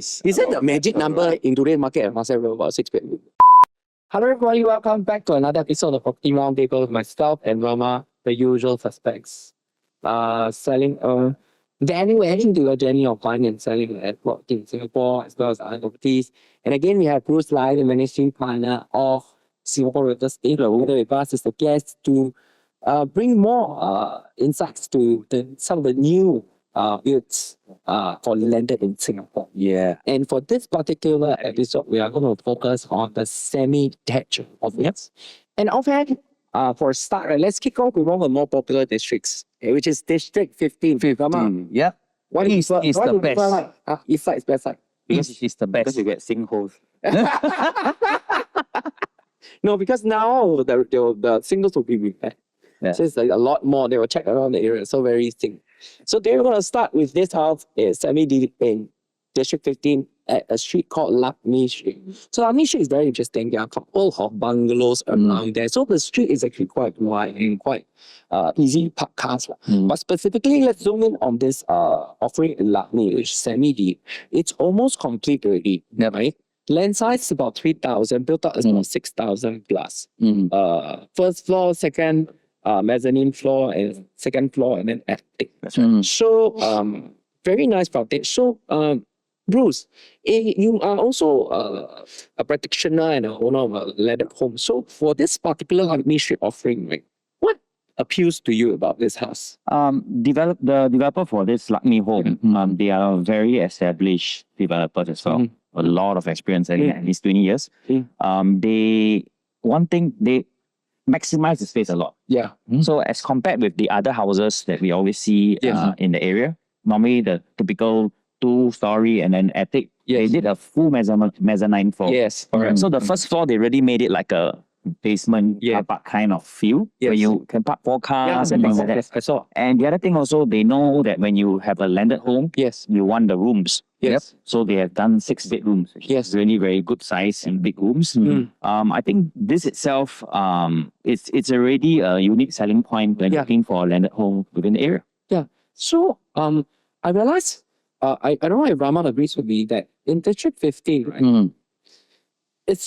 Is it the magic number in today's market at Marcel Road about 6 bedroom? Hello everybody, welcome back to another episode of Property Roundtable with myself and Rama, the usual suspects. Danny, we're heading to a journey of buying and selling at property in Singapore as well as other properties. And again, we have Bruce Lai, the managing partner of Singapore Real Estate, together with us as the guest to bring more insights to some of the new builds for landed in Singapore. Yeah. And for this particular episode, we are going to focus on the semi-detached units. And offhand, for a start, let's kick off with one of the more popular districts, which is District 15. Yeah. What is the best? Like? East side is best side. Because it's the best. Because you get sinkholes. No, because now the singles will be repaired. Yeah. So it's like a lot more. They will check around the area. So very thing. So they're going to start with this house in District 15 at a street called Lakme Street. So Lakme Street is very interesting. There are a couple of bungalows around there. So the street is actually quite wide and quite easy to park cars. But specifically, let's zoom in on this offering in Lakme, which is semi-D. It's almost complete already, right? Land size is about 3,000, built up is about 6,000 plus. First floor, second mezzanine floor, and second floor, and then attic. That's right. So, very nice property. So, Bruce, you are also a practitioner and an owner of a landed home. So, for this particular Lakme Street offering, right, what appeals to you about this house? The developer for this Lakme home, they are very established developers as well. A lot of experience, at least 20 years. They maximize the space a lot. Yeah. So as compared with the other houses that we always see in the area, normally the typical 2-story and then attic, they did a full mezzanine floor. Yes. Correct. So the first floor, they really made it like a basement car park kind of feel, where you can park 4 cars and things like that. I saw. And the other thing also, they know that when you have a landed home, you want the rooms. Yes. So they have done 6 bedrooms. Yes. Really very good size and big rooms. I think this itself, it's already a unique selling point when looking for a landed home within the area. Yeah. So I realized, I don't know if Rama agrees with me that in District 15, right? It's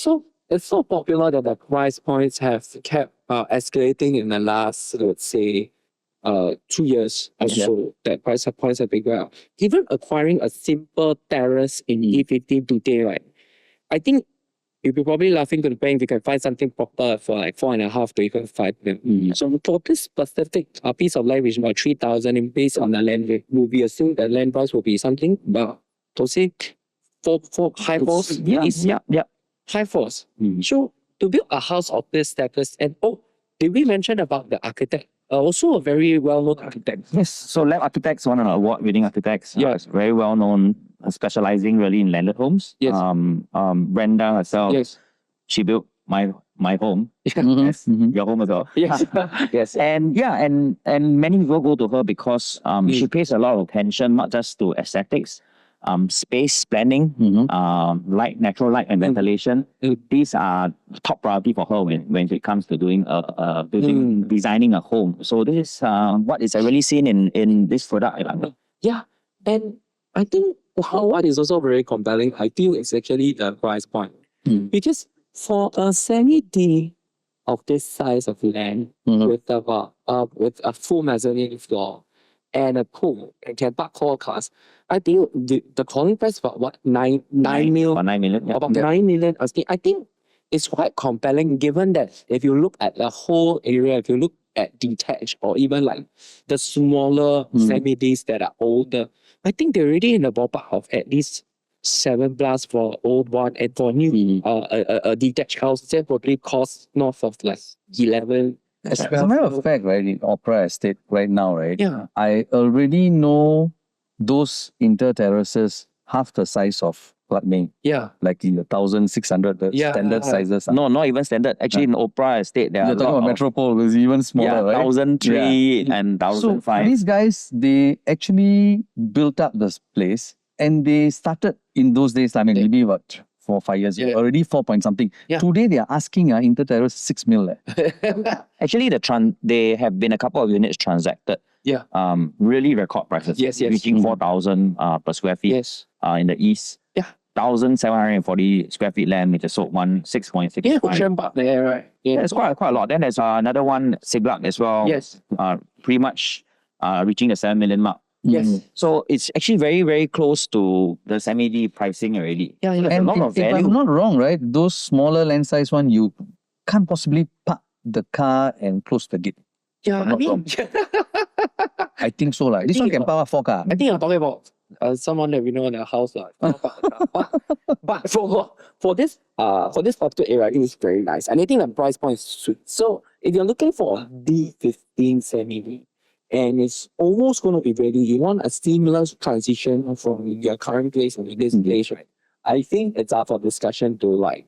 so popular that the price points have kept escalating in the last, let's say, 2 years or so. That price points have been going up. Even acquiring a simple terrace in E15 today, right? I think you'll be probably laughing to the bank if you can find something proper for like 4.5 to even 5 million. So for this specific piece of land, which is about 3,000, and based on the land rate, will be assumed the land price will be something about, to say, four high fours. High fours. So to build a house of this status, and did we mention about the architect? Also a very well-known architect. Yes, so Lab Architects, one of the award-winning architects. Yes. Very well-known, specializing really in landed homes. Yes. Brenda herself, she built my home. Yes. Your home as well. Yes. Yes. And many people go to her because she pays a lot of attention, not just to aesthetics, space planning, light, natural light and ventilation. These are top priority for her when it comes to doing designing a home. So this is what is really seen in this product. Yeah, and I think what is also very compelling, I feel, is actually the price point. Because for a semi-D of this size of land with a full mezzanine floor and a pool and can park 4 cars, I think the calling price about what, 9 million? About 9 million. About 9 million. I think it's quite compelling given that if you look at the whole area, if you look at detached or even like the smaller semi-Ds that are older, I think they're already in the ballpark of at least 7+ for old one, and for new a detached house, that probably costs north of like 11. As a matter of fact, right, in Opera Estate right now, right, I already know those inter-terraces half the size of Lakme. Yeah. Like in the 1,600, the standard sizes. No, not even standard. Actually, in Opera Estate, there are talking about Metropole, it's even smaller, right? 1,003 and 1,005. So these guys, they actually built up this place and they started in those days, I mean, maybe about 5 years ago. Yeah. Already 4 point something. Yeah. Today they are asking inter-terrace 6 mil. Actually, they have been a couple of units transacted. Yeah. Really record prices. Yes, yes. Reaching 4,000 per square feet. Yes. In the east. Yeah. 1,740 square feet land, which is sold 6.6. Yeah, Ocean Park there, right? Yeah, it's quite a lot. Then there's another one, Siglak as well. Yes. Pretty much reaching the 7 million mark. Yes. So it's actually very, very close to the semi-D pricing already. Yeah, yeah. There's And a lot of if value. I'm not wrong, right, those smaller land size one, you can't possibly park the car and close the gate. Yeah, I'm I not mean, wrong. I think so. This one think can park 4 car. I think I'm talking about someone that we know in the house. But for this particular area, it is very nice. And I think the price point is sweet. So if you're looking for a D15 semi-D, and it's almost going to be ready, you want a seamless transition from your current place to this place, right? I think it's up for discussion to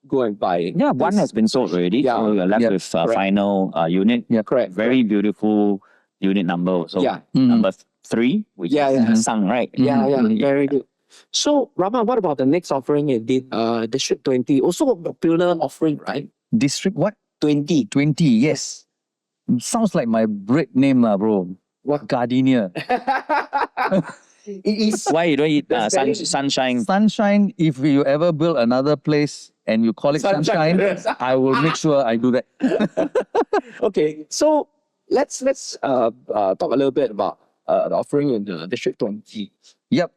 go and buy it. Yeah, one has been sold already. Yeah. So we're left with final unit. Yeah, correct. Very beautiful unit number also. Yeah. Number 3, which is Sang, right? Yeah, very good. So, Rama, what about the next offering in District 20? Also a popular offering, right? District what? 20. 20, yes. Sounds like my bread name, bro. What? Gardenia. It is. Why you don't eat That's very- sunshine? Sunshine, if you ever build another place and you call it Sunshine, I will make sure I do that. Okay, so let's talk a little bit about the offering in the District 20. Yep.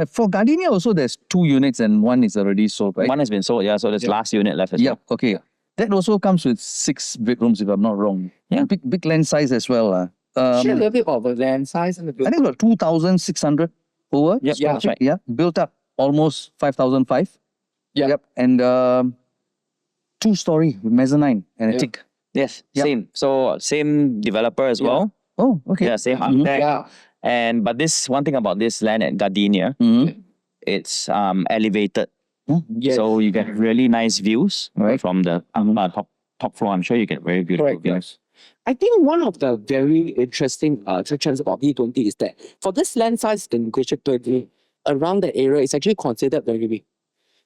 For Gardenia also, there's 2 units and 1 is already sold, right? One has been sold, yeah. So there's last unit left as Yep. Okay. That also comes with 6 bedrooms, if I'm not wrong. Yeah. Big land size as well. Share a little bit of the land size and the I building. think about 2,600 over. Yep, Yeah. that's right. Yeah. Built up almost 5,005. Yeah. Yep. And 2-story mezzanine and a Yeah. tick. Yes, Yep. same. So same developer as well. Oh, okay. Yeah, same architect. Yeah. But this one thing about this land at Gardenia, Mhm. it's elevated. Yes. So you get really nice views Right. from the top floor. I'm sure you get very beautiful Correct, views. I think one of the very interesting attractions about D20 is that for this land size in District 20, around the area is actually considered very big.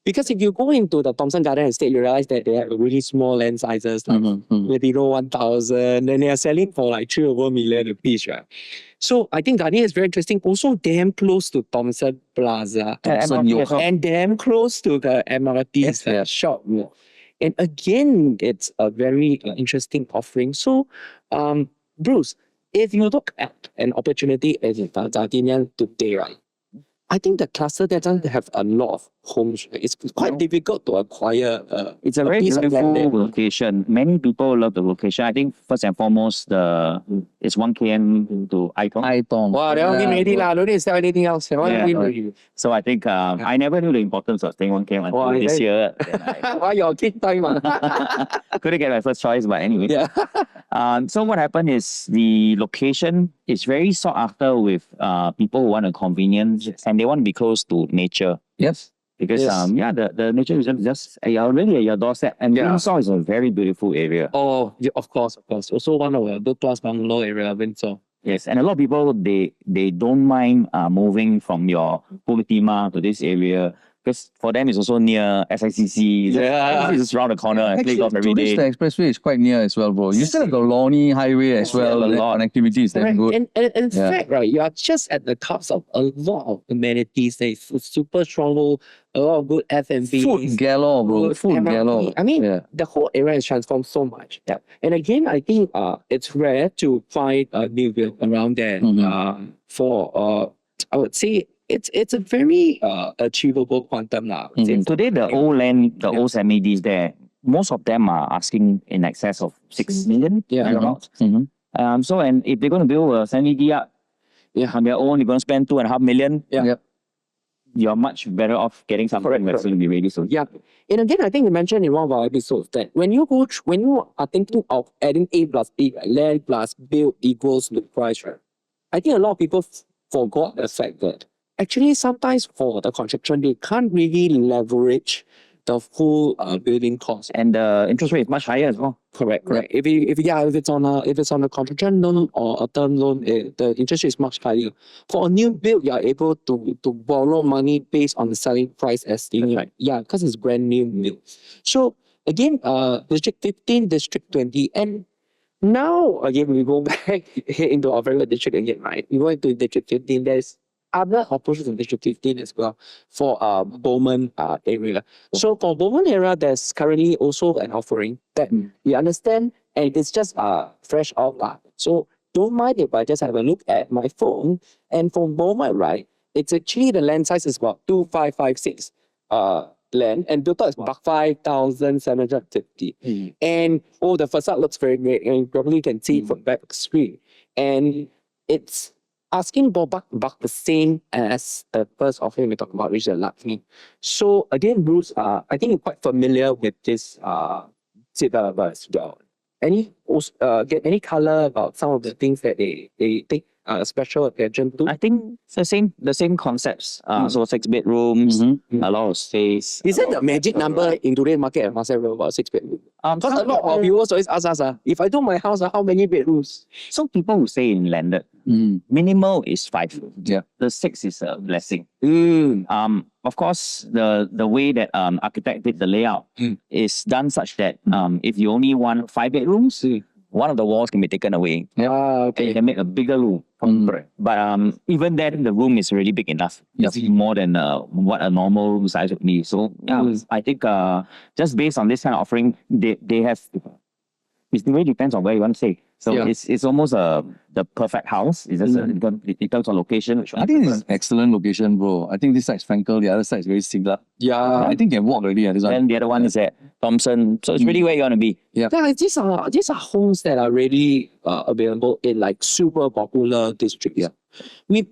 Because if you go into the Thomson Garden Estate, you realize that they have really small land sizes, like maybe 1,000, and they are selling for like 3 over million a piece, right? So I think Gardenia is very interesting. Also damn close to Thomson Plaza. Thomson MRT York. as well. And damn close to the MRT shop. And again, it's a very interesting offering. So, Bruce, if you look at an opportunity as in Gardenia today, right? I think the cluster doesn't have a lot of homes. Right? It's quite difficult to acquire. It's a very piece of beautiful land there. location. Many people love the location. I think first and foremost, it's 1 km to Itong. Itong. Wow, that one win already lah. Don't need to sell anything else. That one Yeah. win already. So I think I never knew the importance of staying 1 km until Wow, this that- year. Then Why your kid time? I couldn't get my first choice, but anyway. Yeah. So what happened is the location is very sought after with people who want a convenience and they want to be close to nature. Yes. Because Yes. the nature reserve is just really at your doorstep. And Yeah. Windsor is a very beautiful area. Oh, yeah, of course. Also one of the good class bungalow area, Windsor. Yes, and a lot of people they don't mind moving from your Pulitima to this area because for them it's also near SICC. Yeah. It's just around the corner. I play Actually, golf every to this, day. the expressway is quite near as well, bro. You still have the Lornie Highway as well. a The lot. connectivity is that Correct. good. And in Yeah. fact, right, you are just at the cusp of a lot of amenities. There's super stronghold, a lot of good F&B. Food galore, bro. Good Food MRT. galore. I mean, Yeah. the whole area has transformed so much. Yeah. And again, I think it's rare to find a new build around there. For I would say it's a very achievable quantum now. I would say. Today the old land, the old semi-Ds there, most of them are asking in excess of 6 million. Yeah. Thereabouts. So and if they're going to build a semi-D up on their own, you're going to spend 2.5 million. Yeah. Yep. You're much better off getting something that's going to be ready soon. Yeah. And again, I think we mentioned in one of our episodes that when you are thinking of adding A plus B, right, land plus build equals the price, right? I think a lot of people forgot the fact that actually sometimes for the construction, they can't really leverage the full building cost. And the interest rate is much higher as well. Correct. If it's on a construction loan or a term loan, the interest rate is much higher. For a new build, you are able to borrow money based on the selling price estimate. Right. Yeah, because it's brand new build. So again, District 15, District 20, and now again we go back into our favorite district again, right? We go into District 15. There's other opportunities in District 15 as well for Bowmont area. So for Bowmont area, there's currently also an offering that we understand, and it's just fresh out. So don't mind if I just have a look at my phone. And for Bowmont, right, it's actually the land size is about 2556 land, and built up is about 5,750. And the facade looks very great, and you probably can see it from back screen. And it's asking ballpark about the same as the first offering we talked about, which is the Lakme. So again, Bruce, I think you're quite familiar with this developer as well. Get any color about some of the things that they take special attention to? I think it's the same concepts. So 6 bedrooms, a lot of space. Is it the magic number in today's market at Marcel about 6 bedrooms? Because a lot of viewers always ask us, if I do my house, how many bedrooms? So people who say in landed, minimal is 5. Yeah. The 6 is a blessing. Of course, the way that architect did the layout is done such that if you only want 5 bedrooms, one of the walls can be taken away. And you can make a bigger room. But even then, the room is already big enough. It's more than what a normal room size would be. So I think just based on this kind of offering, they have. It really depends on where you want to stay. So it's almost the perfect house. It's just in terms of location. I think it's an excellent location, bro. I think this side is Fernhill, the other side is very similar. Yeah. I think you can walk already. This one. And the other one is at Thompson. So it's really where you want to be. Yeah, these are homes that are really available in like super popular districts. Yeah. We've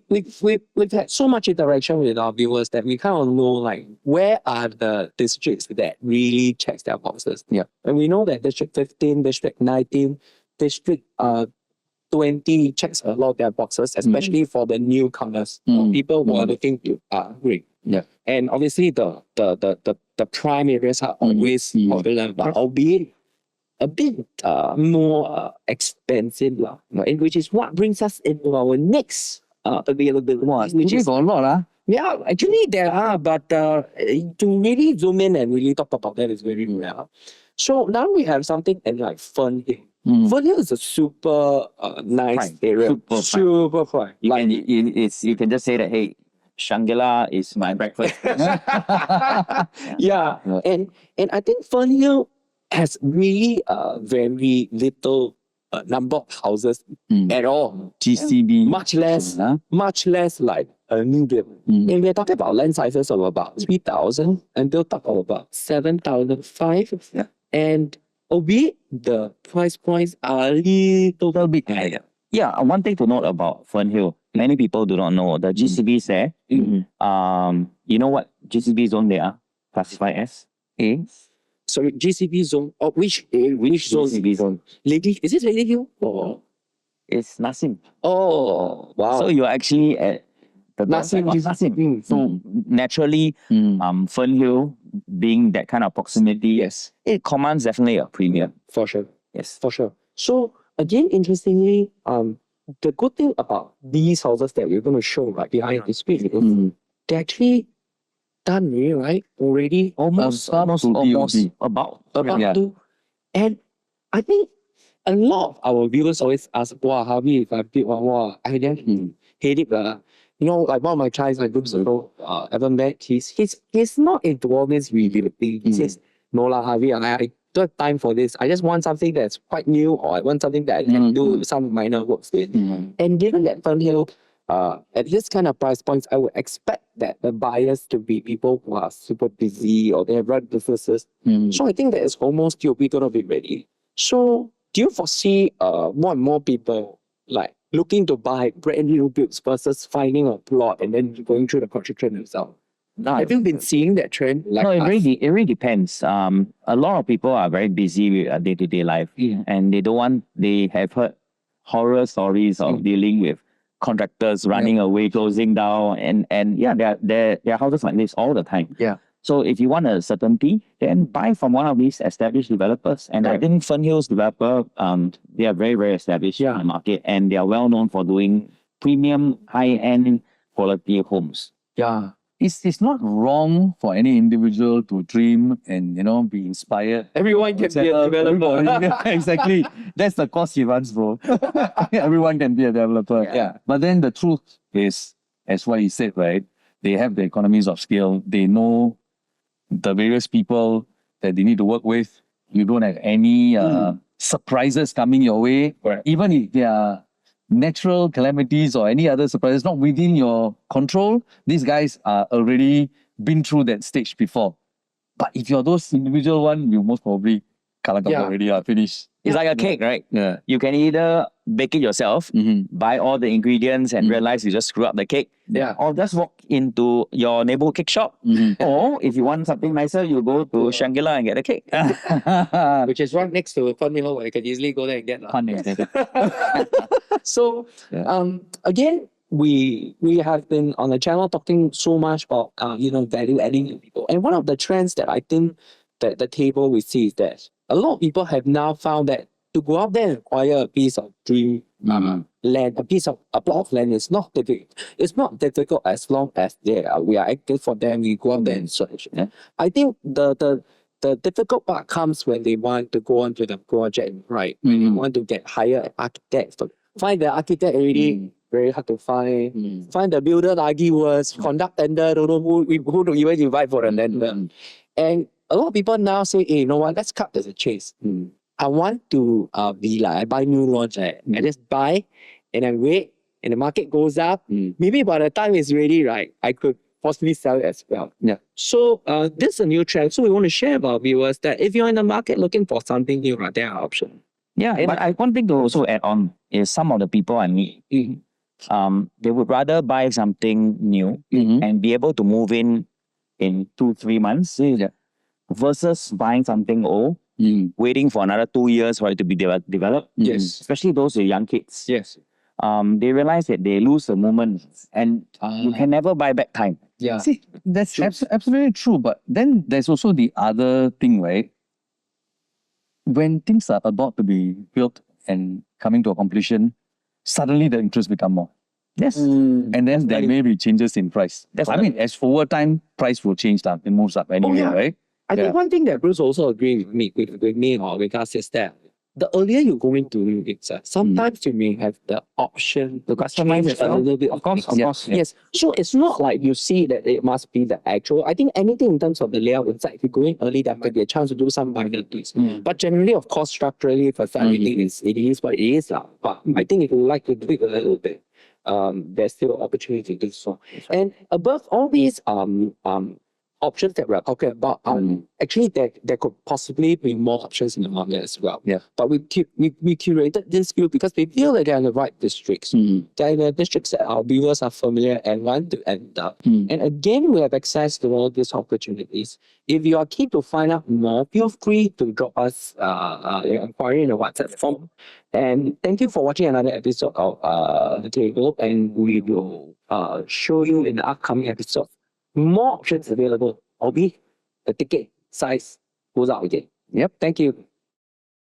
had so much interaction with our viewers that we kind of know like where are the districts that really checks their boxes. Yeah. And we know that District 15, District 19, District 20 checks a lot of their boxes, especially for the newcomers, people who are looking to upgrade. Yeah. And obviously the prime areas are always popular, but albeit a bit more expensive, and which is what brings us into our next availability. Which is a lot, Yeah, actually there are, but to really zoom in and really talk about that is very rare. So now we have something in like Fernhill. Fernhill is a super nice area. Super prime. You can just say that, hey, Shangri-La is my breakfast. Yeah. And I think Fernhill has really very little number of houses at all. GCB. Much less like a new build. And we're talking about land sizes of about 3,000 and built up of about 7,500. Yeah. And albeit the price points are a little bit higher. Yeah, one thing to note about Fernhill, many people do not know the GCB is there. You know what GCB zone they are classified as? Sorry, GCB zone. Which zone? GCB zone. Lady, is it Lady Hill? Or? It's Nassim. Oh, wow. So you're actually at the Nassim. So naturally, Fernhill being that kind of proximity, it commands definitely a premium. For sure. Yes. For sure. So again, interestingly, the good thing about these houses that we're going to show right behind the screen is they're actually done really right already. Almost about to. And I think a lot of our viewers always ask, wow, Harvey, if I build one, I then hate it. You know, like one of my clients, my groups ago, Evan Beck, he's not into all this rebuilding. He says, no lah, Harvey, I don't have time for this. I just want something that's quite new, or I want something that I can do some minor works with. And given that Fernhill, at this kind of price points, I would expect that the buyers to be people who are super busy or they have run businesses. So I think that it's almost you'll be gonna be ready. So do you foresee more and more people like looking to buy brand new builds versus finding a plot and then going through the construction themselves? Have you been seeing that trend? Like no, it really depends. A lot of people are very busy with their day-to-day life, and they have heard horror stories of dealing with contractors running away, closing down, and yeah, there are houses like this all the time. Yeah. So if you want a certainty, then buy from one of these established developers. And I think Fernhill's developer, they are very, very established in the market, and they are well known for doing premium, high-end quality homes. Yeah. It's not wrong for any individual to dream and, be inspired. Everyone can be a developer. Exactly. That's the course he runs, bro. Everyone can be a developer. Yeah. But then the truth is, as what he said, right? They have the economies of scale. They know the various people that they need to work with. You don't have any surprises coming your way. Right. Even if they are natural calamities or any other surprises not within your control, these guys are already been through that stage before. But if you're those individual one, you most probably already are finished. It's like a cake, right? Yeah. You can either bake it yourself, buy all the ingredients and realize you just screw up the cake. Yeah. Or just walk into your neighborhood cake shop. Or if you want something nicer, you go to Shangri-La and get a cake. Which is right next to Fernhill, where you can easily go there and get. So, again, we have been on the channel talking so much about value adding to people. And one of the trends that I think that the table we see is that a lot of people have now found that to go out there and acquire a piece of dream land, a plot of land is not difficult. It's not difficult as long as we are active for them. We go out there and search. Yeah? I think the difficult part comes when they want to go on to the project, right? When they want to hire architects. Find the architect already very hard to find. Find the builder argue words, conduct tender, don't know who to even invite for the tender. And a lot of people now say, hey, you know what, let's cut to the chase. I want to be like, I buy new launch, I just buy and I wait and the market goes up. Maybe by the time it's ready, right, I could possibly sell it as well. Yeah. So this is a new trend. So we want to share with our viewers that if you're in the market looking for something new, right, there are options. Yeah, but one thing to also add on is some of the people I meet, they would rather buy something new and be able to move in 2-3 months versus buying something old, waiting for another 2 years for it to be developed. Yes. Especially those with young kids. Yes. They realize that they lose the moment and you can never buy back time. Yeah. See, that's absolutely true. But then there's also the other thing, right? When things are about to be built and coming to a completion, suddenly the interest become more. Yes. And then there may be changes in price. I mean, as over time, price will change up. It moves up anyway, right? I think one thing that Bruce also agrees with me or with us is that the earlier you go into it, sometimes you may have the option to customize it a little bit. Of course. Yes. So it's not like you see that it must be the actual. I think anything in terms of the layout inside, if you go in early, there might be a chance to do some minor tweaks. But generally, of course, structurally, for everything it is what it is. But I think if you like to tweak a little bit, there's still opportunity to do so. And above all these options that we're talking about, actually there could possibly be more options in the market as well. Yeah. But we curated this few because we feel that they're in the right districts. They're in the districts that our viewers are familiar and want to end up. And again, we have access to all these opportunities. If you are keen to find out more, feel free to drop us an inquiry in the WhatsApp form. And thank you for watching another episode of The Table, and we will show you in the upcoming episode more options available, albeit the ticket size goes out again. Yep. Thank you.